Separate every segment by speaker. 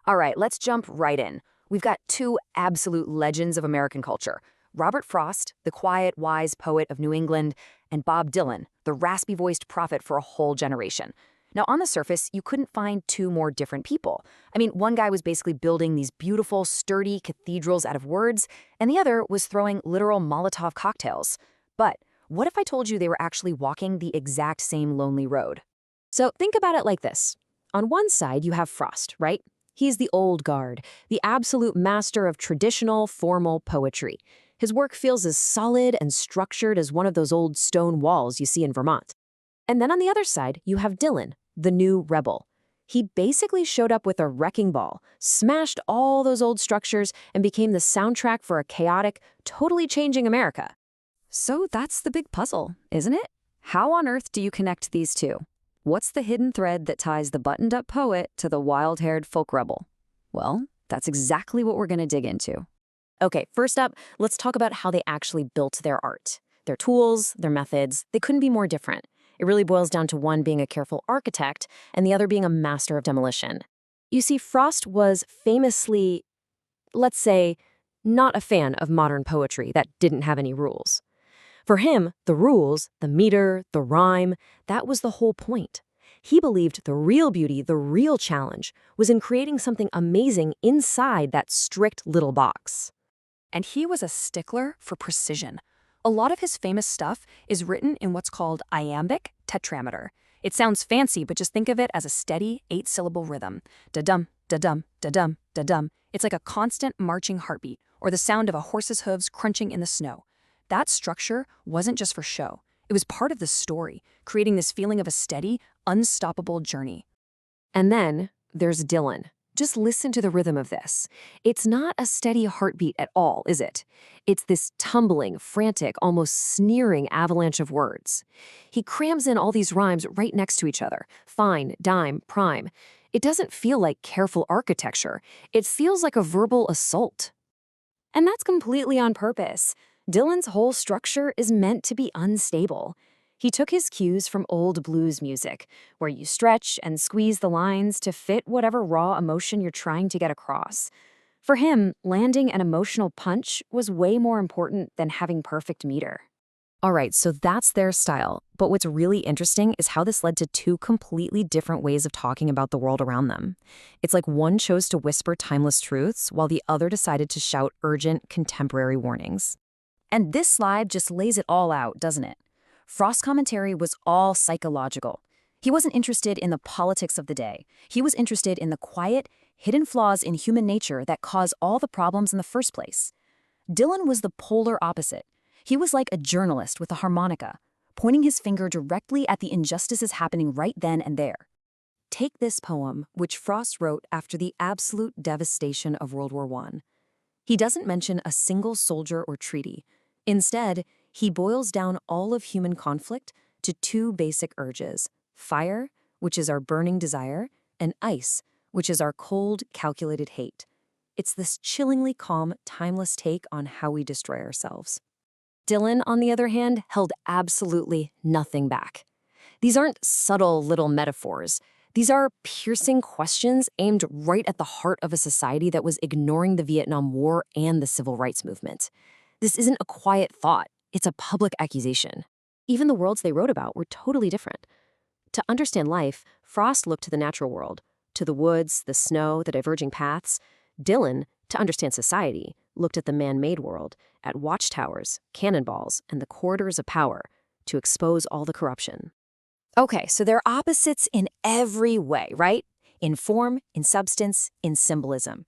Speaker 1: All right, let's jump right in. We've got two absolute legends of American culture. Robert Frost, the quiet, wise poet of New England, and Bob Dylan, the raspy-voiced prophet for a whole generation. Now, on the surface, you couldn't find two more different people. I mean, one guy was basically building these beautiful, sturdy cathedrals out of words, and the other was throwing literal Molotov cocktails. But what if I told you they were actually walking the exact same lonely road?
Speaker 2: So think about it like this. On one side, you have Frost, right? He's the old guard, the absolute master of traditional, formal poetry. His work feels as solid and structured as one of those old stone walls you see in Vermont. And then on the other side, you have Dylan, the new rebel. He basically showed up with a wrecking ball, smashed all those old structures, and became the soundtrack for a chaotic, totally changing America.
Speaker 1: So that's the big puzzle, isn't it? How on earth do you connect these two? What's the hidden thread that ties the buttoned-up poet to the wild-haired folk rebel? Well, that's exactly what we're going to dig into.
Speaker 2: Okay, first up, let's talk about how they actually built their art. Their tools, their methods, they couldn't be more different. It really boils down to one being a careful architect and the other being a master of demolition. You see, Frost was famously, let's say, not a fan of modern poetry that didn't have any rules. For him, the rules, the meter, the rhyme, that was the whole point. He believed the real beauty, the real challenge, was in creating something amazing inside that strict little box.
Speaker 1: And he was a stickler for precision. A lot of his famous stuff is written in what's called Iambic Tetrameter. It sounds fancy, but just think of it as a steady 8-syllable rhythm. Da-dum, da-dum, da-dum, da-dum. It's like a constant marching heartbeat, or the sound of a horse's hooves crunching in the snow. That structure wasn't just for show. It was part of the story, creating this feeling of a steady, unstoppable journey.
Speaker 2: And then there's Dylan. Just listen to the rhythm of this. It's not a steady heartbeat at all, is it? It's this tumbling, frantic, almost sneering avalanche of words. He crams in all these rhymes right next to each other. Fine, dime, prime. It doesn't feel like careful architecture. It feels like a verbal assault. And that's completely on purpose. Dylan's whole structure is meant to be unstable. He took his cues from old blues music, where you stretch and squeeze the lines to fit whatever raw emotion you're trying to get across. For him, landing an emotional punch was way more important than having perfect meter.
Speaker 1: All right, so that's their style. But what's really interesting is how this led to two completely different ways of talking about the world around them. It's like one chose to whisper timeless truths, while the other decided to shout urgent, contemporary warnings. And this slide just lays it all out, doesn't it? Frost's commentary was all psychological. He wasn't interested in the politics of the day. He was interested in the quiet, hidden flaws in human nature that cause all the problems in the first place. Dylan was the polar opposite. He was like a journalist with a harmonica, pointing his finger directly at the injustices happening right then and there. Take this poem, which Frost wrote after the absolute devastation of World War I. He doesn't mention a single soldier or treaty. Instead, he boils down all of human conflict to two basic urges: fire, which is our burning desire, and ice, which is our cold, calculated hate. It's this chillingly calm, timeless take on how we destroy ourselves. Dylan, on the other hand, held absolutely nothing back. These aren't subtle little metaphors. These are piercing questions aimed right at the heart of a society that was ignoring the Vietnam War and the Civil Rights Movement. This isn't a quiet thought. It's a public accusation. Even the worlds they wrote about were totally different. To understand life, Frost looked to the natural world, to the woods, the snow, the diverging paths. Dylan, to understand society, looked at the man-made world, at watchtowers, cannonballs, and the corridors of power to expose all the corruption. Okay, so they're opposites in every way, right? In form, in substance, in symbolism.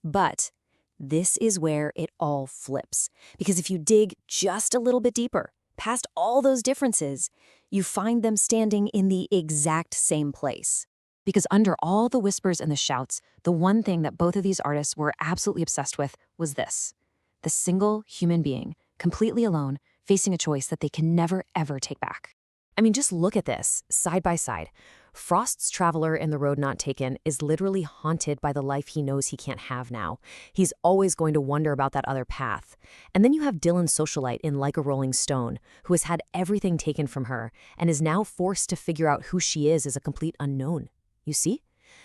Speaker 1: But this is where it all flips. Because if you dig just a little bit deeper, past all those differences, you find them standing in the exact same place. Because under all the whispers and the shouts, the one thing that both of these artists were absolutely obsessed with was this: the single human being, completely alone, facing a choice that they can never, ever take back. I mean, just look at this, side by side. Frost's traveler in The Road Not Taken is literally haunted by the life he knows he can't have now. He's always going to wonder about that other path. And then you have Dylan's socialite in Like a Rolling Stone, who has had everything taken from her and is now forced to figure out who she is as a complete unknown. You see?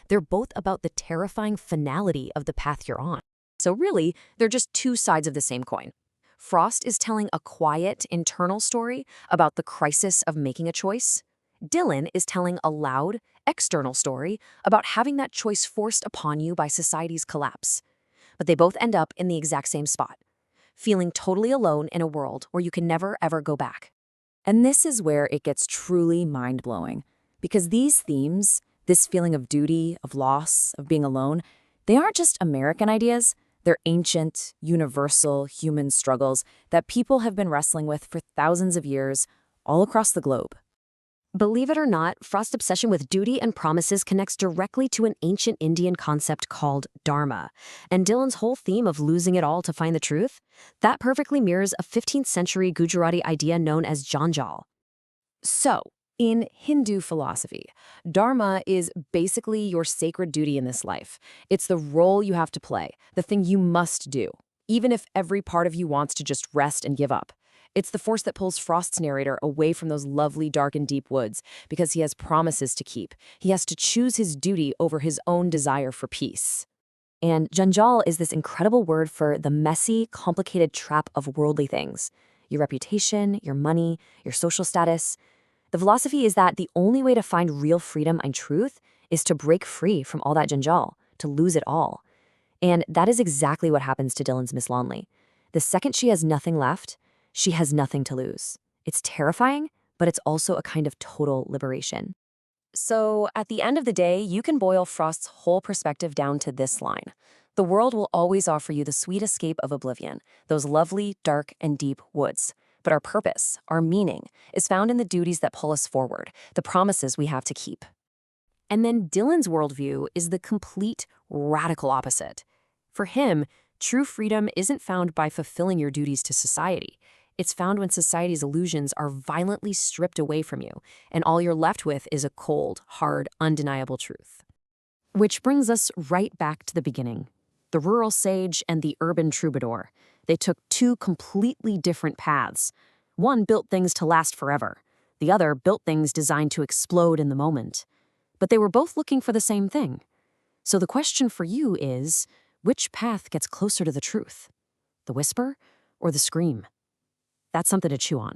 Speaker 1: They're both about the terrifying finality of the path you're on. So really, they're just two sides of the same coin. Frost is telling a quiet, internal story about the crisis of making a choice. Dylan is telling a loud, external story about having that choice forced upon you by society's collapse. But they both end up in the exact same spot, feeling totally alone in a world where you can never, ever go back. And this is where it gets truly mind-blowing, because these themes, this feeling of duty, of loss, of being alone, they aren't just American ideas. They're ancient, universal human struggles that people have been wrestling with for thousands of years all across the globe.
Speaker 2: Believe it or not, Frost's obsession with duty and promises connects directly to an ancient Indian concept called Dharma. And Dylan's whole theme of losing it all to find the truth, that perfectly mirrors a 15th century Gujarati idea known as Janjal.
Speaker 1: So, in Hindu philosophy, Dharma is basically your sacred duty in this life. It's the role you have to play, the thing you must do, even if every part of you wants to just rest and give up. It's the force that pulls Frost's narrator away from those lovely, dark and deep woods because he has promises to keep. He has to choose his duty over his own desire for peace. And Janjal is this incredible word for the messy, complicated trap of worldly things. Your reputation, your money, your social status. The philosophy is that the only way to find real freedom and truth is to break free from all that Janjal, to lose it all. And that is exactly what happens to Dylan's Miss Lonley. The second she has nothing left, she has nothing to lose. It's terrifying, but it's also a kind of total liberation. So, at the end of the day, you can boil Frost's whole perspective down to this line. The world will always offer you the sweet escape of oblivion, those lovely, dark, and deep woods. But our purpose, our meaning, is found in the duties that pull us forward, the promises we have to keep. And then Dylan's worldview is the complete, radical opposite. For him, true freedom isn't found by fulfilling your duties to society. It's found when society's illusions are violently stripped away from you, and all you're left with is a cold, hard, undeniable truth. Which brings us right back to the beginning. The rural sage and the urban troubadour. They took two completely different paths. One built things to last forever. The other built things designed to explode in the moment. But they were both looking for the same thing. So the question for you is, which path gets closer to the truth? The whisper or the scream? That's something to chew on.